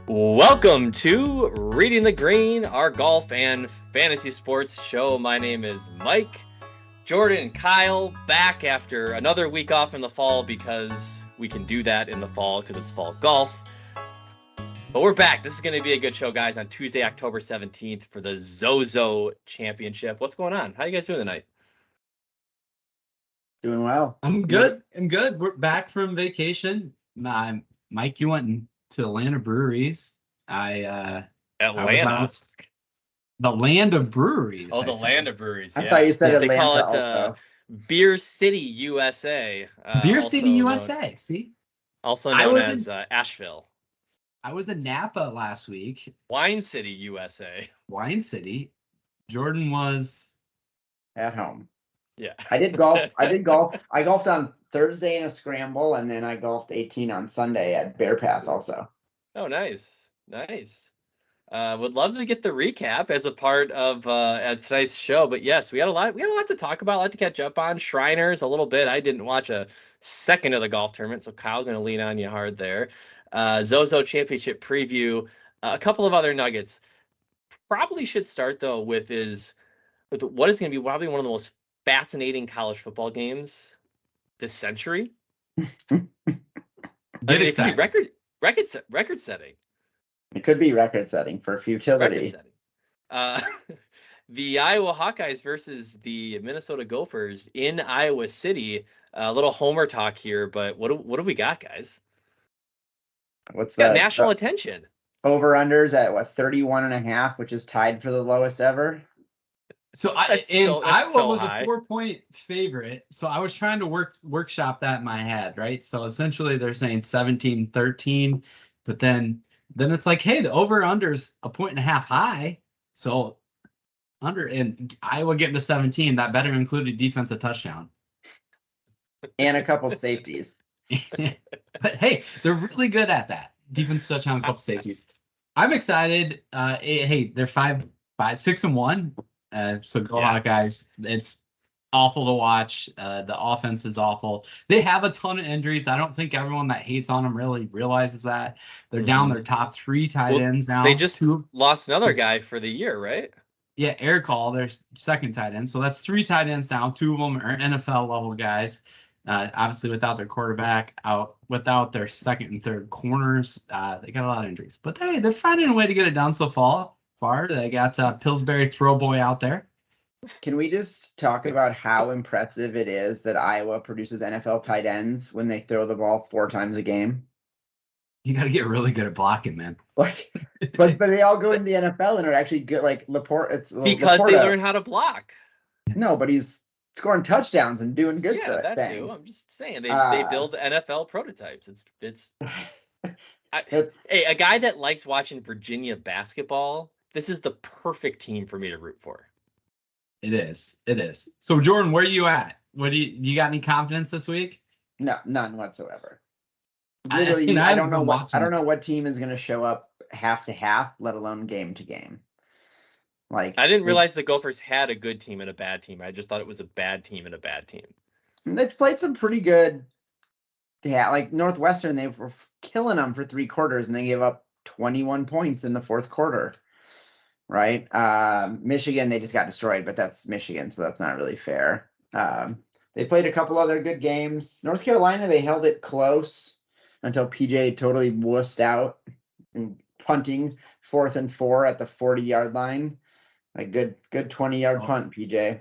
Welcome to Reading the Green, our golf and fantasy sports show. My name is Mike. Jordan and Kyle back after another week off in the fall because we can do that in the fall because it's fall golf. But we're back. This is going to be a good show, guys, on Tuesday, October 17th for the ZOZO Championship. What's going on? How you guys doing tonight? Doing well. I'm good. We're back from vacation. Mike, you went to Atlanta breweries. Atlanta. The land of breweries. Oh, the land of breweries. I thought you said Atlanta. They call it also. Beer City, USA. Beer City, USA. See? Also known as Asheville. I was in Napa last week. Wine City, USA. Wine City. Jordan was at home. Yeah. I did golf. I golfed on Thursday in a scramble, and then I golfed 18 on Sunday at Bear Path also. Oh, nice. Would love to get the recap as a part of tonight's show. But yes, we had a lot to talk about, a lot to catch up on. Shriners a little bit. I didn't watch a second of the golf tournament, so Kyle's going to lean on you hard there. ZOZO Championship preview, a couple of other nuggets. Probably should start though with what is going to be probably one of the most fascinating college football games this century. It could be record setting. It could be record setting for futility. The Iowa Hawkeyes versus the Minnesota Gophers in Iowa City. A little homer talk here, but what do we got, guys? What's got national attention? Over-unders at 31.5, which is tied for the lowest ever. So Iowa was a 4-point favorite. So I was trying to workshop that in my head, right? So essentially they're saying 17-13, but then it's like, hey, the over-under's 1.5 high. So under and Iowa getting to 17, that better include a defensive touchdown. And a couple safeties. But hey, they're really good at that. Defense touchdown, a couple safeties. I'm excited. Hey, they're 6-1. So go Hawkeyes. It's awful to watch. The offense is awful. They have a ton of injuries. I don't think everyone that hates on them really realizes that. They're down their top 3 tight ends now. They just lost another guy for the year, right? Yeah, Eric Hall, their second tight end. So that's 3 tight ends now. 2 of them are NFL level guys. Obviously, without their quarterback, without their second and third corners, they got a lot of injuries. But hey, they're finding a way to get it down so far. They got Pillsbury throw boy out there. Can we just talk about how impressive it is that Iowa produces NFL tight ends when they throw the ball 4 times a game? You got to get really good at blocking, man. But they all go in the NFL and are actually good. Like Laporte, because they learn how to block. No, but he's scoring touchdowns and doing good stuff. Yeah, that too. I'm just saying they build NFL prototypes. Hey, a guy that likes watching Virginia basketball, this is the perfect team for me to root for. It is. So Jordan, where are you at? You got any confidence this week? No, none whatsoever. Literally, I don't know what team is going to show up half to half, let alone game to game. Like, I didn't realize the Gophers had a good team and a bad team. I just thought it was a bad team and a bad team. They've played some pretty good. Yeah, like Northwestern, they were killing them for 3 quarters, and they gave up 21 points in the 4th quarter. Right? Michigan, they just got destroyed, but that's Michigan, so that's not really fair. They played a couple other good games. North Carolina, they held it close until PJ totally wussed out and punting 4th and 4 at the 40-yard line. A good 20-yard punt, PJ.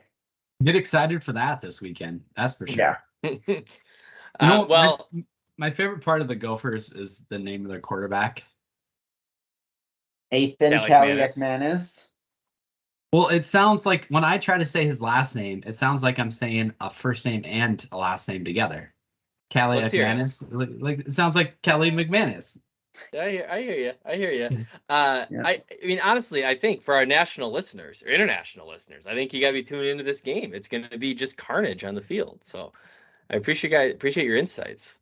Get excited for that this weekend. That's for sure. Yeah. My favorite part of the Gophers is the name of their quarterback. Ethan Kaliakmanis. Well, it sounds like when I try to say his last name, it sounds like I'm saying a first name and a last name together. Kaliakmanis. Like it sounds like Kelly McManus. I hear you. I mean, honestly, I think for our national listeners or international listeners, I think you gotta be tuned into this game. It's gonna be just carnage on the field. So I appreciate your insights.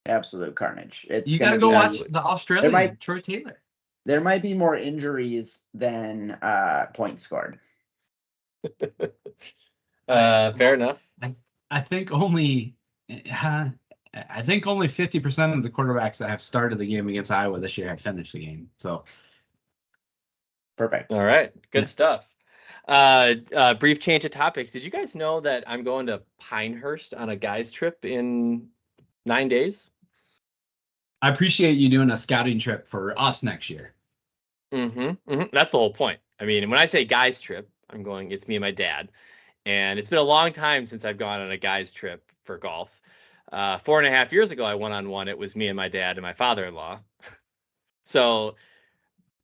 Absolute carnage. You gotta go watch the Australian Troy Taylor. There might be more injuries than points scored. Fair enough. I think only I think only 50% of the quarterbacks that have started the game against Iowa this year have finished the game. So Perfect. All right, good Yeah. stuff. Brief change of topics. Did you guys know that I'm going to Pinehurst on a guys trip in 9 days? I appreciate you doing a scouting trip for us next year. That's the whole point. I mean, when I say guys trip, it's me and my dad. And it's been a long time since I've gone on a guys trip for golf. 4.5 years ago, I went on one. It was me and my dad and my father-in-law. So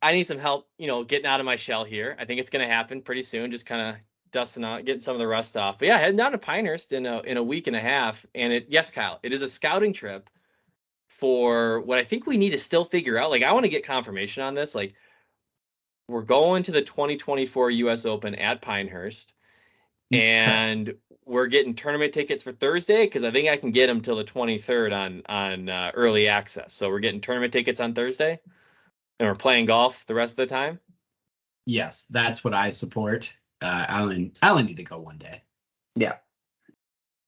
I need some help, getting out of my shell here. I think it's going to happen pretty soon. Just kind of dusting out, getting some of the rust off. But yeah, heading down to Pinehurst in a week and a half. And yes, Kyle, it is a scouting trip for what I think we need to still figure out. Like, I want to get confirmation on this. Like, we're going to the 2024 U.S. Open at Pinehurst, and we're getting tournament tickets for Thursday because I think I can get them till the 23rd on early access. So we're getting tournament tickets on Thursday, and we're playing golf the rest of the time. Yes, that's what I support. I only need to go one day. Yeah.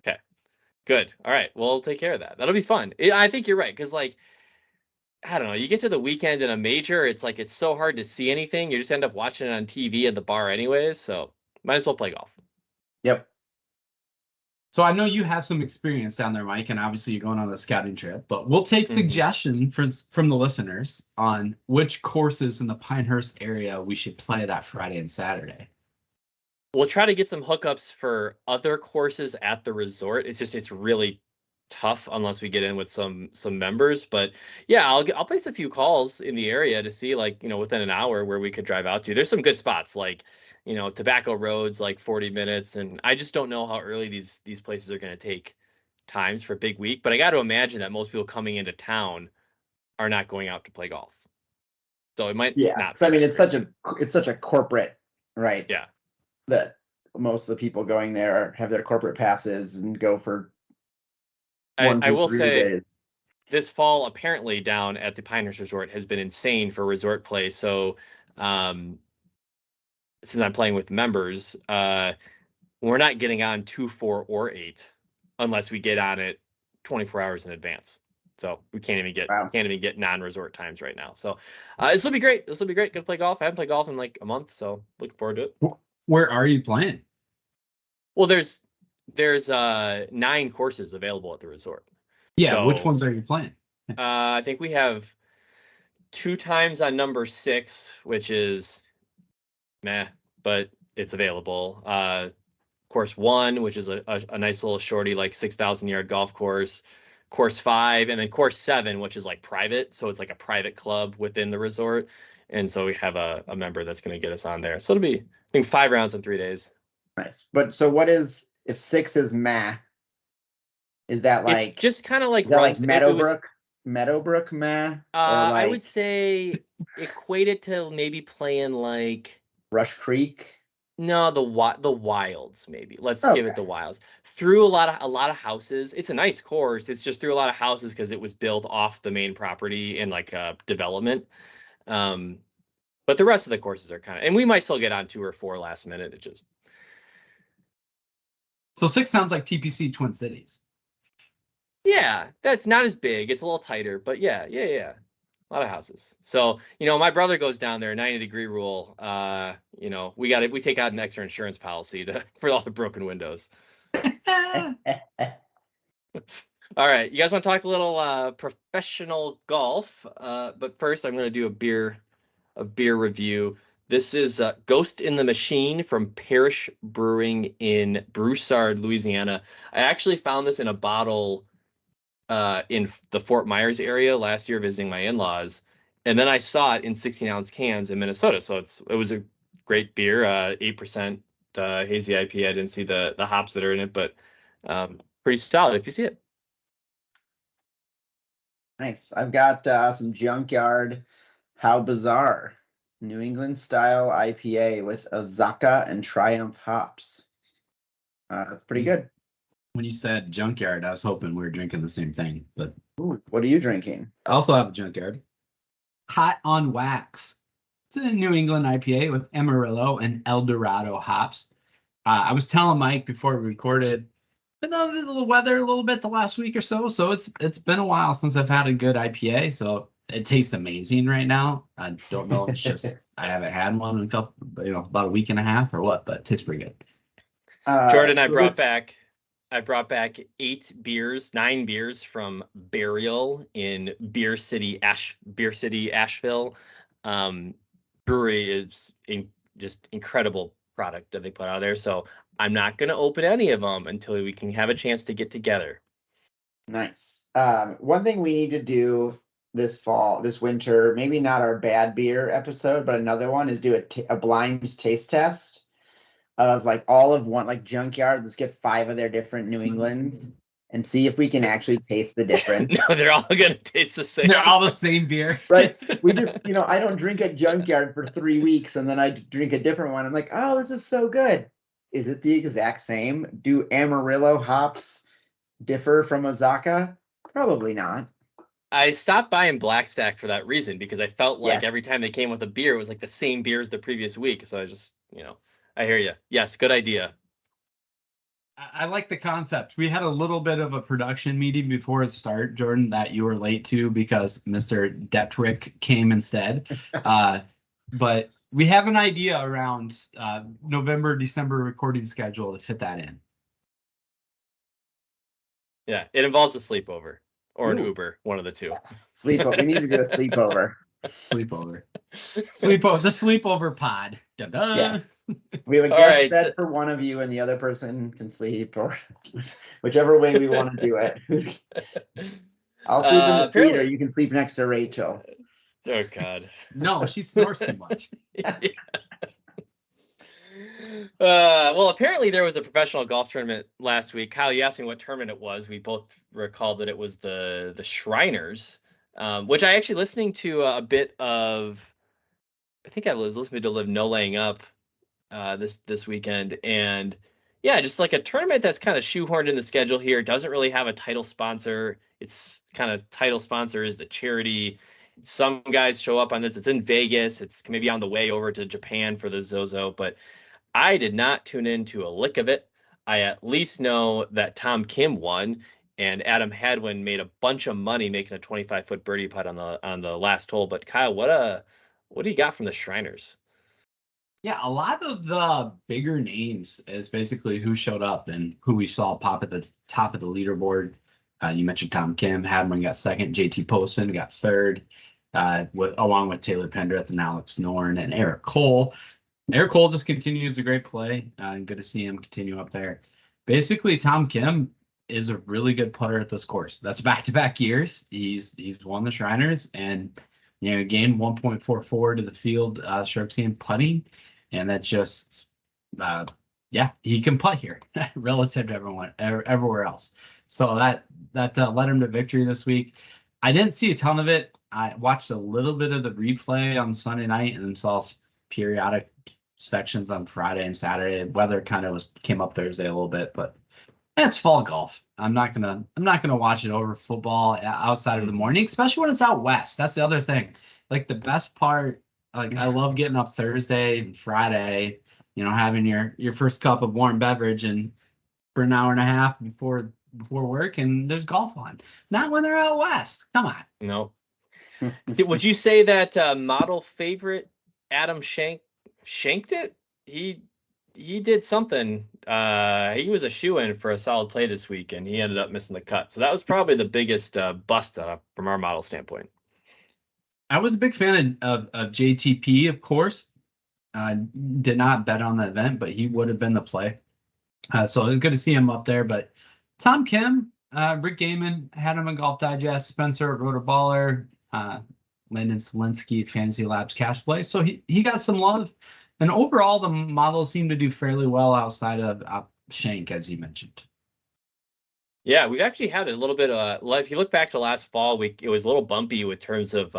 Okay, good. All right, we'll take care of that. That'll be fun. I think you're right because, like, I don't know, you get to the weekend in a major, it's like it's so hard to see anything. You just end up watching it on TV at the bar anyways. So might as well play golf. Yep. So I know you have some experience down there, Mike, and obviously you're going on the scouting trip, but we'll take suggestion from the listeners on which courses in the Pinehurst area we should play that Friday and Saturday. We'll try to get some hookups for other courses at the resort. It's really tough unless we get in with some members. But yeah, I'll place a few calls in the area to see, like, within an hour where we could drive out to. There's some good spots, like, Tobacco Road's like 40 minutes, and I just don't know how early these places are going to take times for a big week. But I got to imagine that most people coming into town are not going out to play golf, so it might not. So I mean, it's such a corporate, right? Yeah. That most of the people going there have their corporate passes and go for. I will say days. This fall apparently down at the Pinehurst Resort has been insane for resort play. So since I'm playing with members, we're not getting on 2, 4, or 8 unless we get on it 24 hours in advance. So we can't even get non-resort times right now. So this will be great. This will be great. Gonna play golf. I haven't played golf in like a month, so looking forward to it. Where are you playing? Well, there's 9 courses available at the resort. Yeah, so, which ones are you playing? I think we have 2 times on number 6, which is meh, but it's available. Course 1, which is a nice little shorty, like 6,000-yard golf course. Course 5, and then course 7, which is like private, so it's like a private club within the resort. And so we have a member that's going to get us on there. So it'll be, I think, 5 rounds in 3 days. Nice. But so what is, if 6 is meh, is that like it's just kind of like Meadowbrook meh? I would say equate it to maybe playing like Rush Creek. No, the Wilds maybe. Let's give it the Wilds. Through a lot of houses. It's a nice course. It's just through a lot of houses because it was built off the main property in like a development. But the rest of the courses are kind of, and we might still get on 2 or 4 last minute. It just. So 6 sounds like TPC Twin Cities. Yeah, that's not as big. It's a little tighter, but yeah. A lot of houses. So, my brother goes down there, 90-degree rule. We take out an extra insurance policy for all the broken windows. All right. You guys want to talk a little professional golf? But first I'm going to do a beer review. This is Ghost in the Machine from Parrish Brewing in Broussard, Louisiana. I actually found this in a bottle in the Fort Myers area last year visiting my in-laws, and then I saw it in 16-ounce cans in Minnesota. So it was a great beer, 8% hazy IPA. I didn't see the hops that are in it, but pretty solid if you see it. Nice. I've got some Junkyard How Bizarre New England style IPA with Azaka and Triumph hops. Pretty good. When you said Junkyard, I was hoping we were drinking the same thing. But ooh, what are you drinking? I also have a Junkyard. Hot on Wax. It's a New England IPA with Amarillo and El Dorado hops. I was telling Mike before we recorded, been under the weather a little bit the last week or so. So it's been a while since I've had a good IPA. So it tastes amazing right now. I don't know if it's just I haven't had one in a couple, about a week and a half or what, but it tastes pretty good. Jordan, so I brought back 9 beers from Burial in Beer City, Asheville. Brewery is just incredible product that they put out there. So I'm not going to open any of them until we can have a chance to get together. Nice. One thing we need to do this winter, maybe not our bad beer episode, but another one is do a blind taste test of like all of one, like Junkyard. Let's get 5 of their different New Englands and see if we can actually taste the difference. No, they're all going to taste the same. They're all the same beer. Right. We just, I don't drink at Junkyard for 3 weeks and then I drink a different one. I'm like, oh, this is so good. Is it the exact same? Do Amarillo hops differ from Azaka? Probably not. I stopped buying Black Stack for that reason, because I felt like Yeah. every time they came with a beer, it was like the same beer as the previous week. So I just, I hear you. Yes, good idea. I like the concept. We had a little bit of a production meeting before it started, Jordan, that you were late to because Mr. Detrick came instead. But we have an idea around November, December recording schedule to fit that in. Yeah, it involves a sleepover or an Ooh. Uber, one of the two. Yes. Sleepover. We need to do a sleepover. Sleepover. The sleepover pod. Da-da. Yeah. We have a All guest right, bed so- for one of you and the other person can sleep, or whichever way we want to do it. I'll sleep in the theater. apparently- You can sleep next to Rachel. Oh, God. No, she snores too much. Well, apparently there was a professional golf tournament last week. Kyle, you asked me what tournament it was. We both recalled that it was the Shriners, which I actually listening to a bit of. I think I was listening to Live No Laying Up this weekend, and yeah, just like a tournament that's kind of shoehorned in the schedule here. Doesn't really have a title sponsor. Its kind of title sponsor is the charity. Some guys show up on this. It's in Vegas. It's maybe on the way over to Japan for the ZOZO, but I did not tune into a lick of it. I at least know that Tom Kim won, and Adam Hadwin made a bunch of money making a 25-foot birdie putt on the last hole. But Kyle, what do you got from the Shriners? Yeah, a lot of the bigger names is basically who showed up and who we saw pop at the top of the leaderboard. You mentioned Tom Kim. Hadwin got second. JT Poston got third, along with Taylor Pendrith and Alex Norn and Eric Cole. Eric Cole just continues a great play, and good to see him continue up there. Basically, Tom Kim is a really good putter at this course. That's back-to-back years. He's won the Shriners and gained 1.44 to the field strokes gained putting, and that just he can putt here relative to everywhere else. So that led him to victory this week. I didn't see a ton of it. I watched a little bit of the replay on Sunday night and then saw periodic sections on Friday and Saturday. Weather kind of came up Thursday a little bit, but it's fall golf. I'm not gonna watch it over football outside of the morning, especially when it's out west. That's the other thing. Like the best part, like I love getting up Thursday and Friday, having your first cup of warm beverage and for an hour and a half before work, and there's golf on. Not when they're out west. Come on. No. Would you say that model favorite Adam shanked it? He did something. He was a shoo-in for a solid play this week, and he ended up missing the cut. So that was probably the biggest bust from our model standpoint. I was a big fan of JTP, of course. Did not bet on the event, but he would have been the play. So it was good to see him up there. But Tom Kim, Rick Gaiman had him in Golf Digest, Spencer at Rotor Baller, Landon Selinsky at Fantasy Labs Cash Play. So he got some love. And overall, the models seem to do fairly well outside of Shank, as you mentioned. Yeah, we've actually had a little bit of, if you look back to last fall, it was a little bumpy with terms of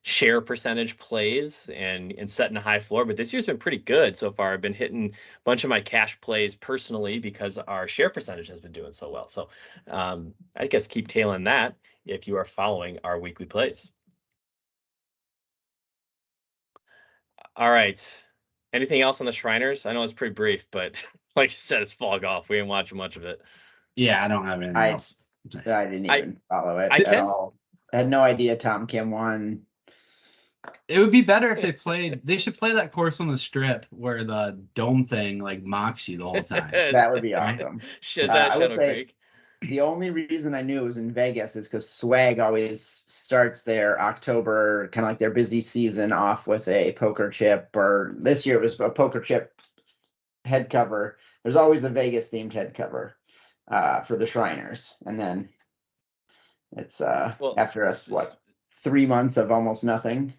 share percentage plays and setting a high floor. But this year's been pretty good so far. I've been hitting a bunch of my cash plays personally because our share percentage has been doing so well. So I guess keep tailing that if you are following our weekly plays. All right. Anything else on the Shriners? I know it's pretty brief, but like I said, it's fall golf. We ain't watching much of it. Yeah, I don't have anything else. I didn't even follow it I at all. I had no idea Tom Kim won. It would be better if they played. They should play that course on the strip where the dome thing like mocks you the whole time. That would be awesome. Is that I would Shadow say Creek? the only reason I knew it was in Vegas is because Swag always starts their October, kind of like their busy season, off with a poker chip, or this year it was a poker chip head cover. There's always a Vegas themed head cover for the Shriners. And then it's Well, after us, 3 months of almost nothing.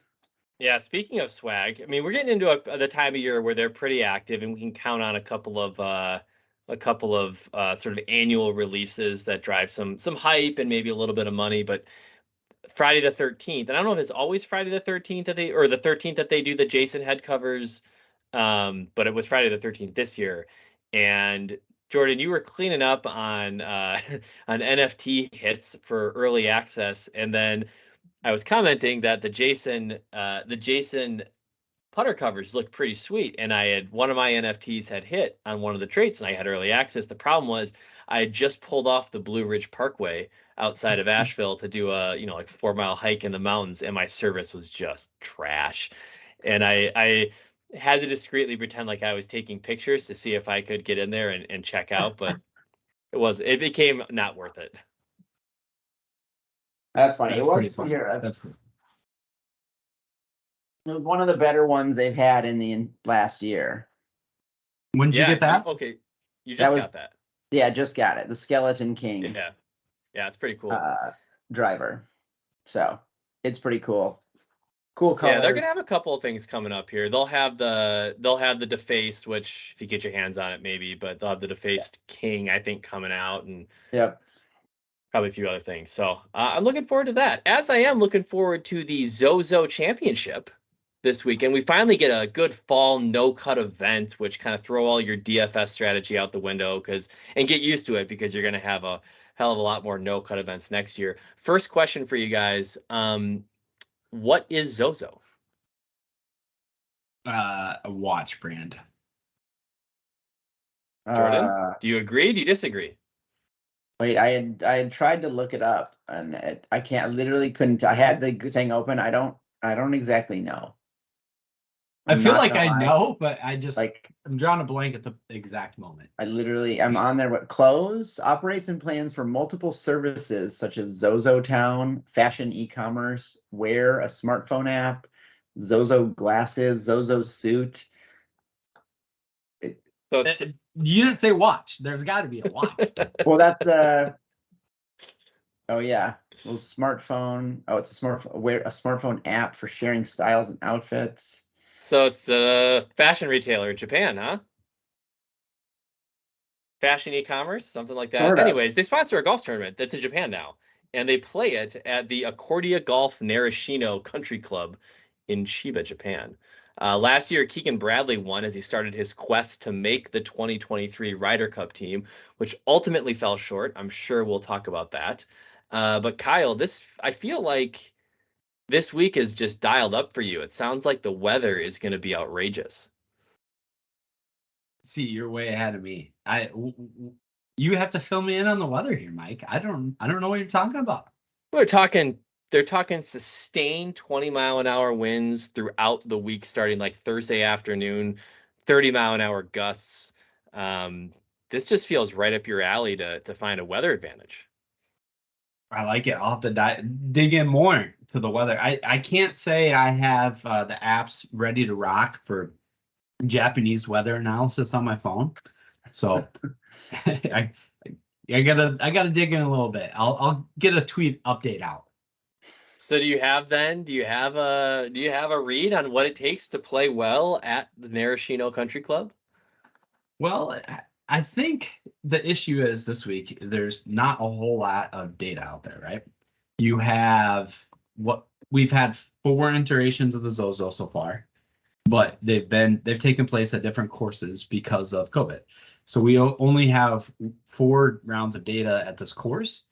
Yeah, speaking of Swag, I mean, we're getting into the time of year where they're pretty active, and we can count on a couple of sort of annual releases that drive some hype and maybe a little bit of money. But Friday the 13th, and I don't know if it's always Friday the 13th or the 13th that they do the Jason head covers, but it was Friday the 13th this year. And Jordan, you were cleaning up on on NFT hits for early access, and then I was commenting that the Jason putter covers looked pretty sweet, and I had one of my NFTs had hit on one of the traits, and I had early access. The problem was I had just pulled off the Blue Ridge Parkway outside of Asheville to do a like 4 mile hike in the mountains, and my service was just trash. And I had to discreetly pretend like I was taking pictures to see if I could get in there and check out, but it became not worth it. That's funny. That's it was pretty funny. here. That's cool. It was one of the better ones they've had in the last year. When did you get that? Okay, you just got that. Yeah, just got it. The Skeleton King. Yeah, it's pretty cool. Driver. So it's pretty cool. Cool color. Yeah, they're gonna have a couple of things coming up here. They'll have the Defaced, which if you get your hands on it, maybe, but they'll have the Defaced King, I think, coming out, and probably a few other things. So I'm looking forward to that. As I am looking forward to the ZOZO Championship this weekend. We finally get a good fall no-cut event, which kind of throw all your DFS strategy out the window and get used to it, because you're going to have a hell of a lot more no-cut events next year. First question for you guys. What is ZOZO? A watch brand. Jordan, do you agree? Do you disagree? Wait, I had tried to look it up, and I can't. Literally couldn't. I had the thing open. I don't exactly know. I feel like I know, but I just I'm drawing a blank at the exact moment. I'm on there. What clothes operates and plans for multiple services such as ZOZO Town, fashion e-commerce, wear, a smartphone app, ZOZO glasses, ZOZO suit. You didn't say watch. There's got to be a watch. Well, that's oh yeah, well, smartphone. Oh, it's a smartphone app for sharing styles and outfits. So it's a fashion retailer in Japan, huh? Fashion e-commerce, something like that. Sort of. Anyways, they sponsor a golf tournament that's in Japan now, and they play it at the Accordia Golf Narashino Country Club in Chiba, Japan. Last year, Keegan Bradley won as he started his quest to make the 2023 Ryder Cup team, which ultimately fell short. I'm sure we'll talk about that. But Kyle, I feel like this week is just dialed up for you. It sounds like the weather is going to be outrageous. See, you're way ahead of me. You have to fill me in on the weather here, Mike. I don't know what you're talking about. They're talking sustained 20-mile-an-hour winds throughout the week, starting like Thursday afternoon, 30-mile-an-hour gusts. This just feels right up your alley to find a weather advantage. I like it. I'll have to dig in more to the weather. I can't say I have the apps ready to rock for Japanese weather analysis on my phone, so I gotta dig in a little bit. I'll get a tweet update out. So do you have a read on what it takes to play well at the Narashino Country Club? Well, I think the issue is this week there's not a whole lot of data out there, right? You have we've had 4 iterations of the ZOZO so far, but they've taken place at different courses because of COVID. So we only have 4 rounds of data at this course.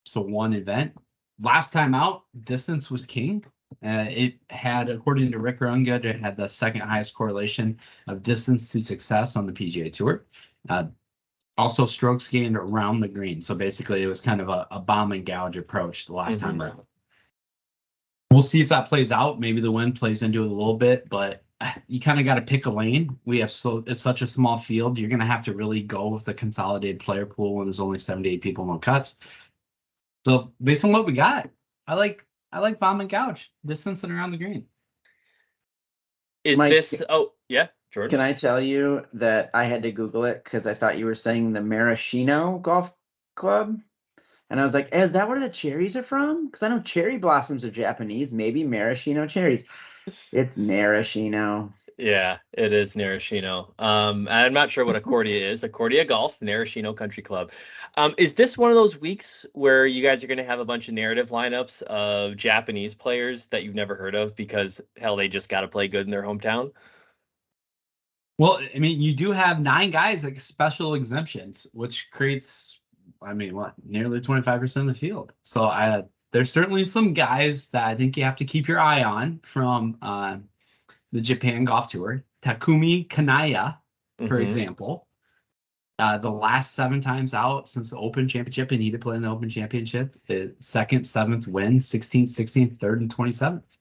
So one event. Last time out, distance was king. It had, according to Rick Rungood, it had the second highest correlation of distance to success on the PGA Tour. Also, strokes gained around the green. So basically, it was kind of a bomb and gouge approach the last time around. We'll see if that plays out. Maybe the wind plays into it a little bit, but you kind of got to pick a lane. It's such a small field. You're going to have to really go with the consolidated player pool when there's only 78 people, no cuts. So based on what we got, I like bomb and gouge, distance and around the green. Is Mike, this? Oh, yeah, Jordan. Can I tell you that I had to Google it because I thought you were saying the Maraschino Golf Club? And I was like, is that where the cherries are from? Because I know cherry blossoms are Japanese. Maybe maraschino cherries. It's Narashino. Yeah, it is Narashino. I'm not sure what Accordia is. Accordia Golf, Narashino Country Club. Is this one of those weeks where you guys are going to have a bunch of narrative lineups of Japanese players that you've never heard of because, hell, they just got to play good in their hometown? Well, I mean, you do have 9 guys like special exemptions, which creates, nearly 25% of the field. So there's certainly some guys that I think you have to keep your eye on from the Japan Golf Tour. Takumi Kanaya, for example. The last 7 times out since the Open Championship, and he did play in the Open Championship. 2nd, 7th win, 16th, 16th, 3rd, and 27th.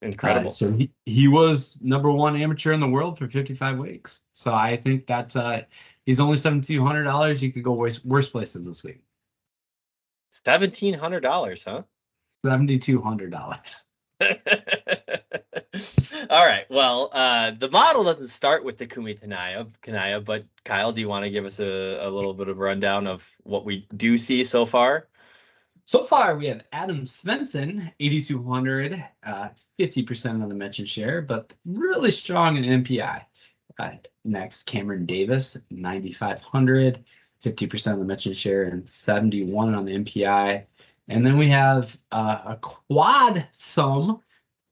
Incredible. So he was #1 amateur in the world for 55 weeks. So I think that he's only $7,200. You could go worse places this week. $1,700, huh? $7,200. All right. Well, the model doesn't start with the Takumi Kanaya, but Kyle, do you want to give us a little bit of rundown of what we do see so far? So far, we have Adam Svensson, 8,200, 50% of the mention share, but really strong in MPI. Next, Cameron Davis, 9,500, 50% of the mention share, and 71 on the MPI. And then we have a quad sum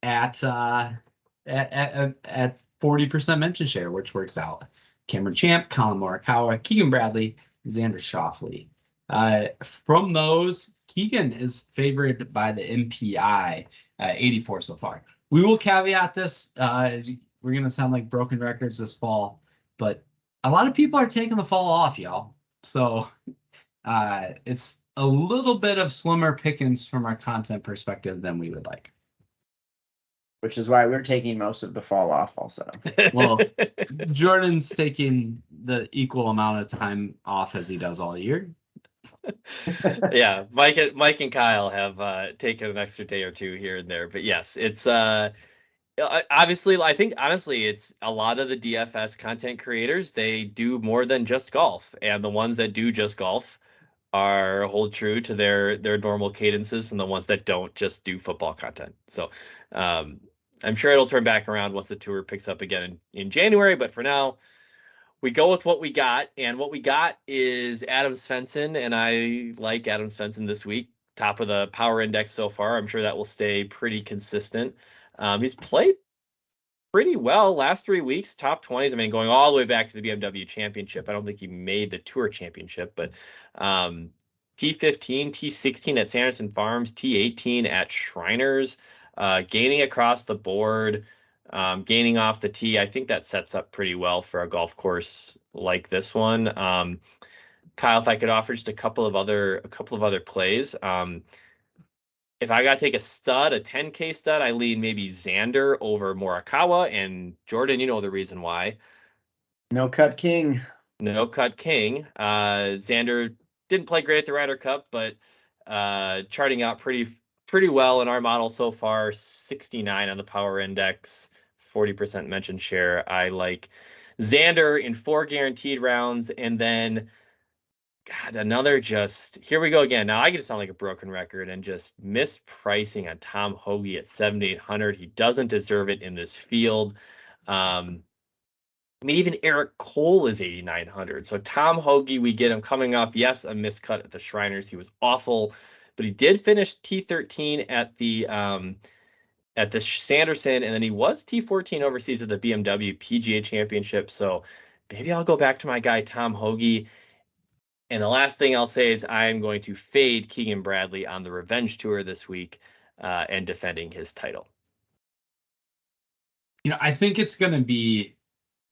at 40% mention share, which works out. Cameron Champ, Colin Morikawa, Keegan Bradley, Xander Schauffele. From those, Keegan is favored by the MPI, 84 so far. We will caveat this, as we're going to sound like broken records this fall, but a lot of people are taking the fall off, y'all. So it's a little bit of slimmer pickings from our content perspective than we would like. Which is why we're taking most of the fall off also. Well, Jordan's taking the equal amount of time off as he does all year. Yeah, Mike and Kyle have taken an extra day or two here and there, but yes, it's obviously, I think honestly it's a lot of the DFS content creators, they do more than just golf, and the ones that do just golf hold true to their normal cadences, and the ones that don't just do football content. So I'm sure it'll turn back around once the tour picks up again in January, but for now we go with what we got, and what we got is Adam Svensson, and I like Adam Svensson this week. Top of the power index so far. I'm sure that will stay pretty consistent. He's played pretty well last 3 weeks, top 20s. I mean, going all the way back to the BMW Championship. I don't think he made the Tour Championship, but T15, T16 at Sanderson Farms, T18 at Shriners, gaining across the board. Gaining off the tee, I think that sets up pretty well for a golf course like this one. Kyle, if I could offer just a couple of other plays. If I got to take a stud, a 10K stud, I lean maybe Xander over Morikawa. And Jordan, you know the reason why. No cut king. No cut king. Xander didn't play great at the Ryder Cup, but charting out pretty well in our model so far. 69 on the power index. 40% mention share. I like Xander in 4 guaranteed rounds, and then another here we go again. Now I get to sound like a broken record and just mispricing on Tom Hoge at 7,800. He doesn't deserve it in this field. I mean, even Eric Cole is 8,900. So Tom Hoge, we get him coming off, yes, a miscut at the Shriners. He was awful, but he did finish T13 at the Sanderson, and then he was T14 overseas at the BMW PGA Championship. So maybe I'll go back to my guy Tom Hoge. And the last thing I'll say is I'm going to fade Keegan Bradley on the Revenge Tour this week and defending his title. I think it's going to be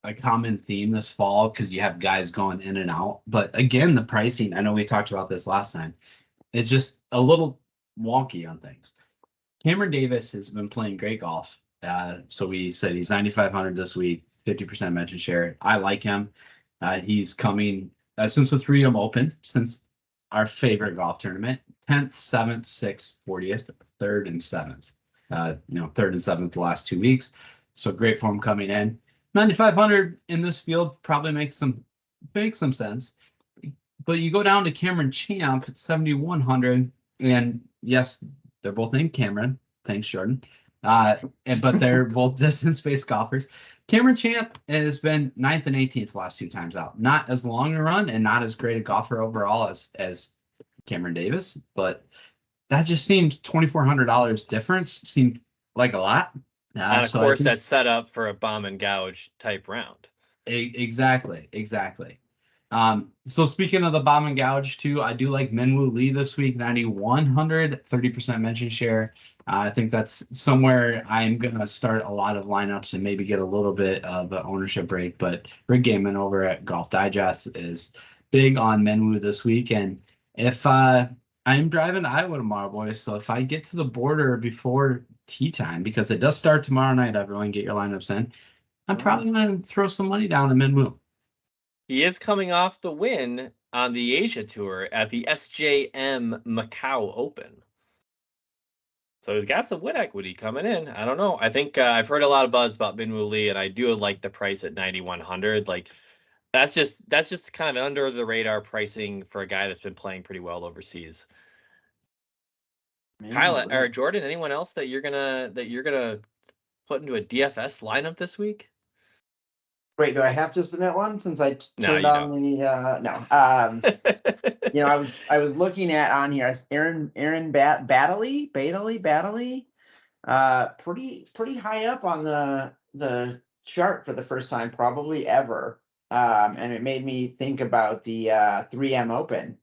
a common theme this fall because you have guys going in and out. But again, the pricing, I know we talked about this last time. It's just a little wonky on things. Cameron Davis has been playing great golf. So we said he's 9,500 this week, 50% mention share. I like him. He's coming since the 3M Open, since our favorite golf tournament, 10th, 7th, 6th, 40th, 3rd, and 7th. 3rd and 7th the last 2 weeks. So great form coming in. 9,500 in this field probably makes some sense. But you go down to Cameron Champ at 7,100, and yes, they're both named Cameron. Thanks, Jordan. But they're both distance-based golfers. Cameron Champ has been 9th and 18th the last 2 times out. Not as long a run and not as great a golfer overall as Cameron Davis, but that just seems $2,400 difference. Seemed like a lot. And of course, that's set up for a bomb and gouge type round. Exactly. So speaking of the bomb and gouge too, I do like Minwoo Lee this week, 9,100, 30% mention share. I think that's somewhere I'm going to start a lot of lineups and maybe get a little bit of an ownership break. But Rick Gaiman over at Golf Digest is big on Minwoo this week. And if I'm driving to Iowa tomorrow, boys, so if I get to the border before tee time, because it does start tomorrow night, everyone get your lineups in, I'm probably going to throw some money down to Minwoo. He is coming off the win on the Asia Tour at the SJM Macau Open. So he's got some win equity coming in. I don't know. I think I've heard a lot of buzz about Minwoo Lee, and I do like the price at 9,100. Like that's just kind of under the radar pricing for a guy that's been playing pretty well overseas. Kyle or Jordan, anyone else that you're gonna put into a DFS lineup this week? Wait, do I have to submit one since I turned on the no? I was looking at on here Aaron Baddeley, pretty high up on the chart for the first time probably ever, and it made me think about the 3M Open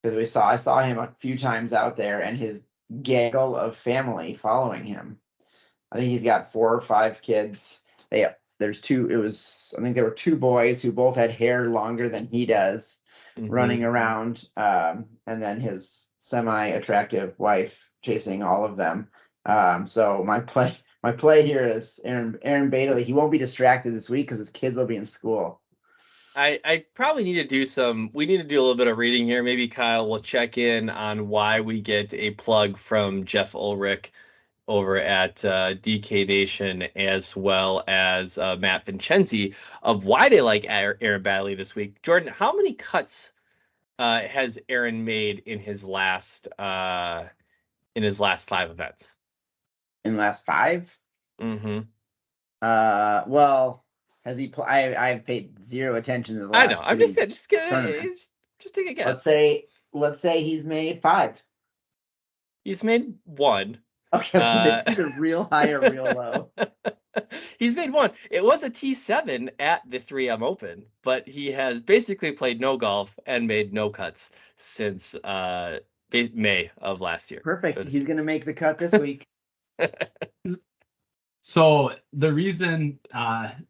because I saw him a few times out there and his gaggle of family following him. I think he's got 4 or 5 kids. I think there were 2 boys who both had hair longer than he does, running around, and then his semi-attractive wife chasing all of them. So my play here is Aaron Baddeley. He won't be distracted this week because his kids will be in school. I probably need to do we need to do a little bit of reading here. Maybe Kyle will check in on why we get a plug from Jeff Ulrich over at DK Nation, as well as Matt Vincenzi, of why they like Aaron Baddeley this week. Jordan, how many cuts has Aaron made in his last 5 events? In the last 5? Mm-hmm. Well, has he? I've paid 0 attention to the last. I know. I'm just take a guess. Let's say he's made 5. He's made 1. Okay, it's either real high or real low. He's made 1. It was a T7 at the 3M Open, but he has basically played no golf and made no cuts since May of last year. Perfect. He's going to make the cut this week. So the reason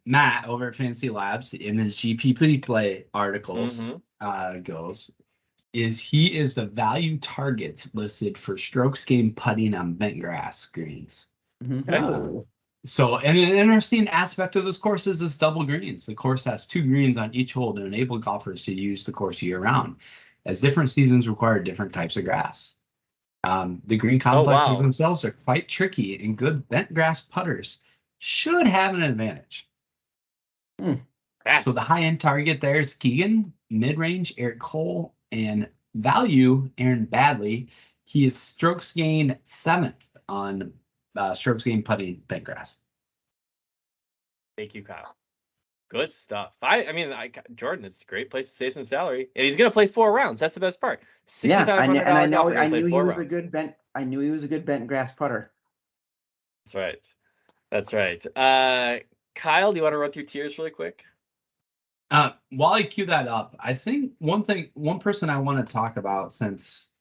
Matt over at Fantasy Labs in his GPP play articles goes is he is the value target listed for strokes gained putting on bent grass greens. So an interesting aspect of this course is this double greens. The course has 2 greens on each hole to enable golfers to use the course year round, as different seasons require different types of grass. The green complexes themselves are quite tricky, and good bent grass putters should have an advantage. So the high-end target there is Keegan, mid-range Eric Cole, and value Aaron Baddeley. He is strokes gained 7th on strokes gained putting bent grass. Thank you, Kyle. Good stuff. Jordan, it's a great place to save some salary, and he's going to play 4 rounds. That's the best part. I knew he was a good bent grass putter. That's right. Kyle, do you want to run through tiers really quick? While I cue that up, I think one person I want to talk about, since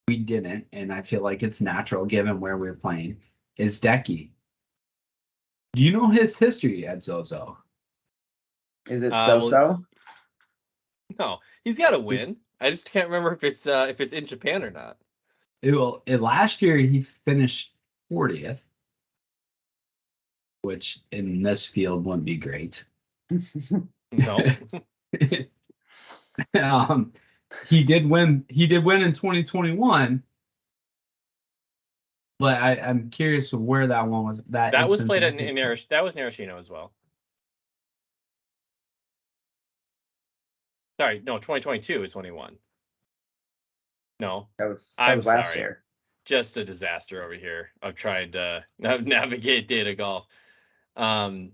we didn't, and I feel like it's natural given where we're playing, is Decky. Do you know his history at ZOZO? Is it Well, so-so? no, he's got to win. I just can't remember if it's in Japan or not. Last year he finished 40th, which in this field wouldn't be great. No. He did win. He did win in 2021, but I'm curious of where that one was. That was played in that was Narashino as well. Sorry, no, 2022 is when he won. No, That was I'm last sorry. year. Just a disaster over here. I've tried to navigate data golf. Why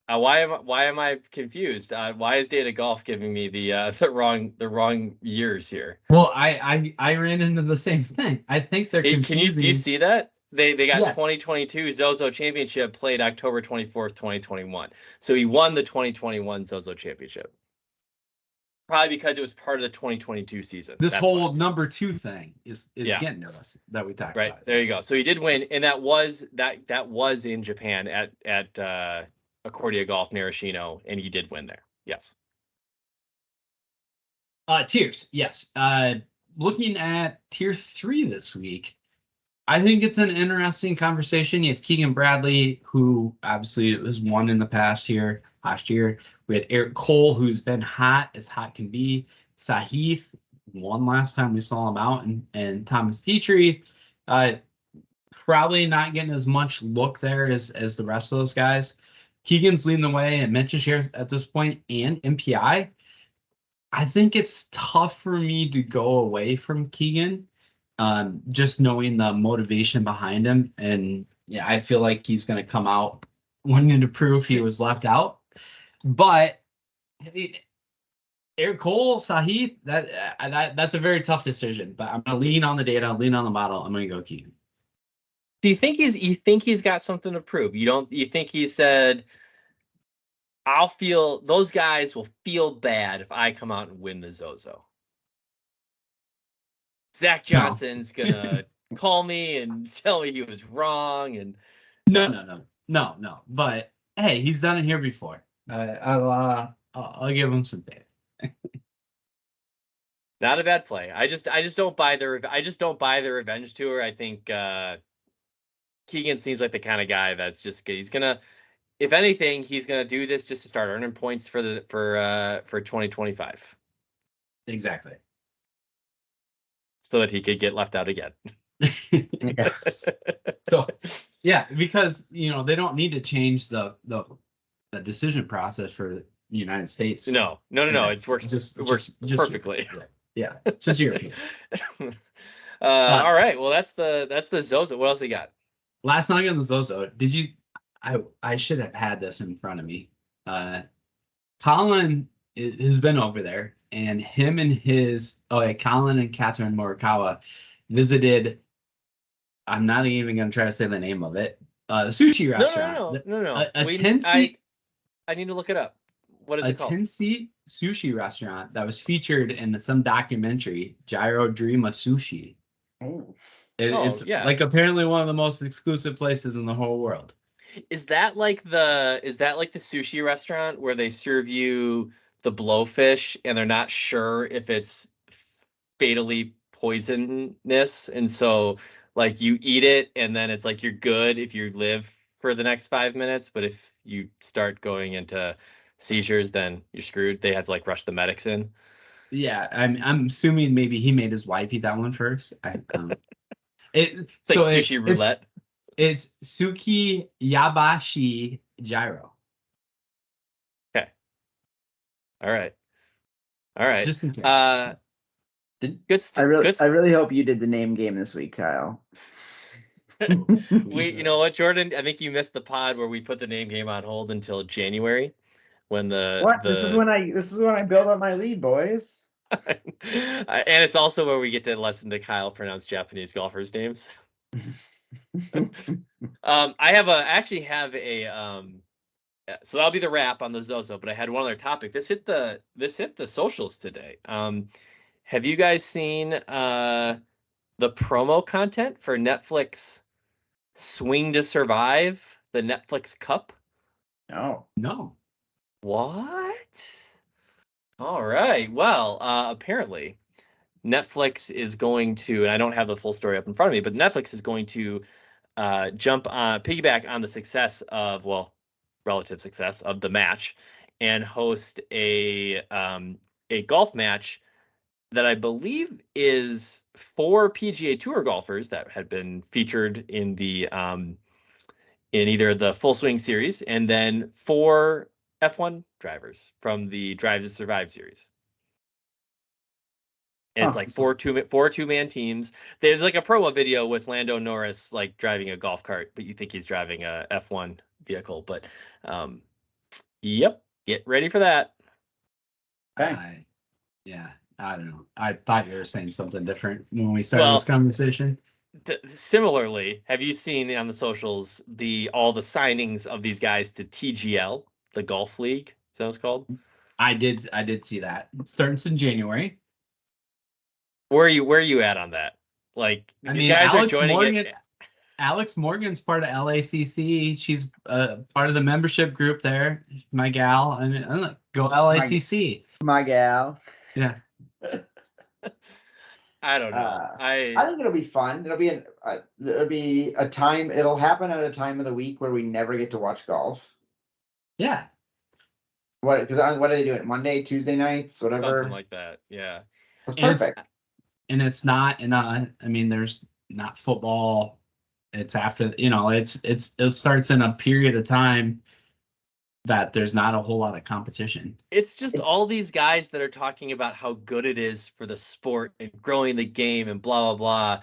am I confused? Why is data golf giving me the wrong years here? Well, I ran into the same thing. I think they're confusing. Do you see that? They got Yes. 2022 ZOZO Championship played October 24th, 2021. So he won the 2021 ZOZO Championship. Probably because it was part of the 2022 season. This That's whole why. number 2 thing is getting to us that we talked Right, about. there you go. So he did win, and that was in Japan at Accordia Golf Narashino, and he did win there. Yes. Tiers, yes. Looking at tier 3 this week, I think it's an interesting conversation. You have Keegan Bradley, who obviously has won in the past here last year. We had Eric Cole, who's been hot as hot can be. Sahith won last time we saw him out, and Thomas Dietrich, probably not getting as much look there as the rest of those guys. Keegan's leading the way in mention shares at this point and MPI. I think it's tough for me to go away from Keegan, just knowing the motivation behind him. And yeah, I feel like he's going to come out wanting to prove he was left out. But Eric Cole, Sahith, that's a very tough decision. But I'm going to lean on the data, lean on the model. I'm going to go Keegan. Do you think he's got something to prove? You think he said, those guys will feel bad if I come out and win the ZOZO? Zach Johnson's gonna call me and tell me he was wrong, and no. But hey, he's done it here before. I'll give him some data. Not a bad play. I just don't buy the revenge tour. I think Keegan seems like the kind of guy that's just he's gonna, if anything, he's gonna do this just to start earning points for 2025. Exactly. So that he could get left out again. Yes. So yeah, because they don't need to change the decision process for the United States. No. It works just perfectly. Yeah, just European. All right. Well, that's the ZOZO. What else you got? Last night on the ZOZO, did you? I should have had this in front of me. Colin has been over there, and him and Colin and Catherine Morikawa visited. I'm not even going to try to say the name of it. The sushi restaurant. No. A 10-seat. I need to look it up. What is it called? A 10-seat sushi restaurant that was featured in some documentary, Gyro Dream of Sushi. Oh. It's like apparently one of the most exclusive places in the whole world. Is that like the sushi restaurant where they serve you the blowfish and they're not sure if it's fatally poisonous, and so like you eat it and then it's like you're good if you live for the next 5 minutes, but if you start going into seizures, then you're screwed? They had to like rush the medics in. Yeah, I'm assuming maybe he made his wife eat that one first. It's like sushi roulette. It's Suki Yabashi Gyro. Okay. All right. Just in case. Good stuff. I really hope you did the name game this week, Kyle. You know what, Jordan? I think you missed the pod where we put the name game on hold until January, when This is when I build up my lead, boys. And it's also where we get to listen to Kyle pronounce Japanese golfers' names. So that'll be the wrap on the ZOZO, but I had one other topic. This hit the socials today. Have you guys seen the promo content for Netflix Swing to Survive, the Netflix Cup? No. No. What? All right. Well, apparently Netflix is going to, and I don't have the full story up in front of me, but Netflix is going to piggyback on the success of, well, relative success of the match, and host a golf match that I believe is for PGA Tour golfers that had been featured in the in either the Full Swing series, and then 4 F1 drivers from the Drive to Survive series. And it's like four two-man teams. There's like a promo video with Lando Norris like driving a golf cart, but you think he's driving a F1 vehicle. But yep, get ready for that. Okay. Yeah, I don't know. I thought you were saying something different when we started this conversation. Similarly, have you seen on the socials all the signings of these guys to TGL, the golf league? Is that what it's called? I did see that. Starts in January. Where are you at on that? Like, I these mean, guys Alex are joining Morgan. it. Alex Morgan's part of LACC. She's part of the membership group there. My gal. I mean, go LACC. My gal. Yeah. I don't know. I think it'll be fun. It'll be a time. It'll happen at a time of the week where we never get to watch golf. Yeah. What are they doing? Monday, Tuesday nights, whatever. Something like that. Yeah. That's perfect. And it's not I mean, there's not football. It's after, it starts in a period of time that there's not a whole lot of competition. It's just all these guys that are talking about how good it is for the sport and growing the game and blah, blah,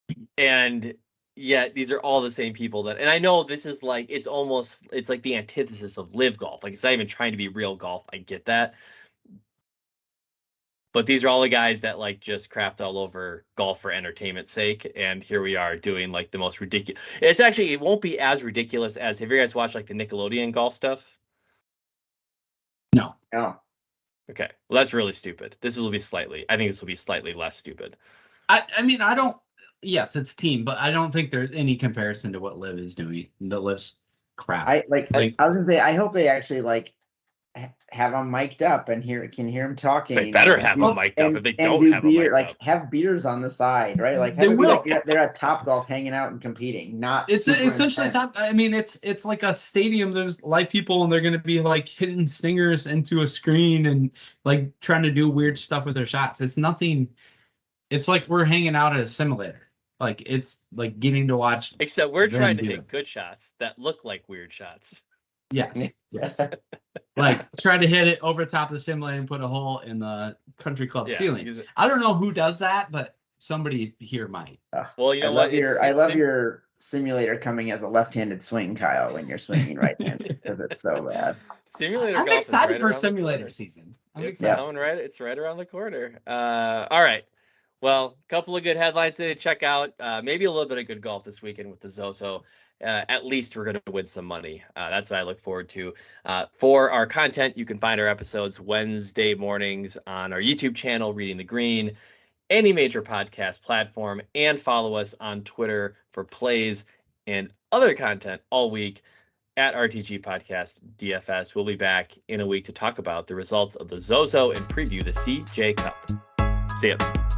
blah. And yet these are all the same people and I know this is like, it's like the antithesis of live golf. Like, it's not even trying to be real golf. I get that. But these are all the guys that like just crapped all over golf for entertainment's sake. And here we are doing like the most ridiculous. It won't be as ridiculous as, have you guys watched like the Nickelodeon golf stuff? No. Okay. Well, that's really stupid. I think this will be slightly less stupid. I mean, yes, it's team, but I don't think there's any comparison to what Liv is doing. The Liv's crap. I was gonna say, I hope they actually like have them mic'd up and can hear them talking. They better have them mic'd up. If they don't have them mic'd up, have beaters on the side, right? Like, they will. They're at Top Golf hanging out and competing. It's essentially top. I mean, it's like a stadium. There's live people, and they're going to be like hitting stingers into a screen and like trying to do weird stuff with their shots. It's nothing. It's like we're hanging out at a simulator. Like, it's like getting to watch. Except we're trying to hit good shots that look like weird shots. Yes. Like, try to hit it over top of the simulator and put a hole in the country club ceiling. I don't know who does that, but somebody here might. Well, you know what? I love your simulator coming as a left-handed swing, Kyle, when you're swinging right-handed, because it's so bad. Simulator. I'm excited for simulator season. It's right around the corner. All right. Well, a couple of good headlines to check out. Maybe a little bit of good golf this weekend with the ZOZO. At least we're going to win some money. That's what I look forward to. For our content, you can find our episodes Wednesday mornings on our YouTube channel, Reading the Green, any major podcast platform, and follow us on Twitter for plays and other content all week at RTG Podcast DFS. We'll be back in a week to talk about the results of the ZOZO and preview the CJ Cup. See ya.